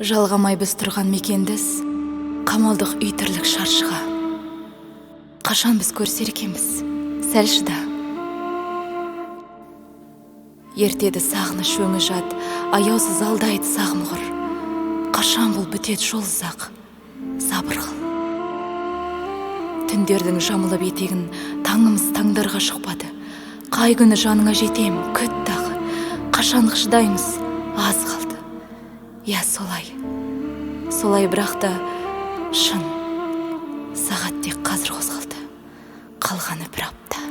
Жалғамай біз тұрған мекендіз, қамалдық үй тірлік шаршыға. Қашан біз көрсер екенбіз, сәл шыда. Ертеді сағыныш өңі жат, аяусыз алдайды сағымғыр. Қашан бұл бітет жол ұзақ, сабыр қыл. Түндердің жамылып етегін таңымыз таңдарға шықпады. Қай күні жаныңа жетем, күт дағы. Қашанғы шыдаймыз, аз қалды. Я, солай бірақ та шын. Сағат тек қазір қозғалды, қалғаны бір апта.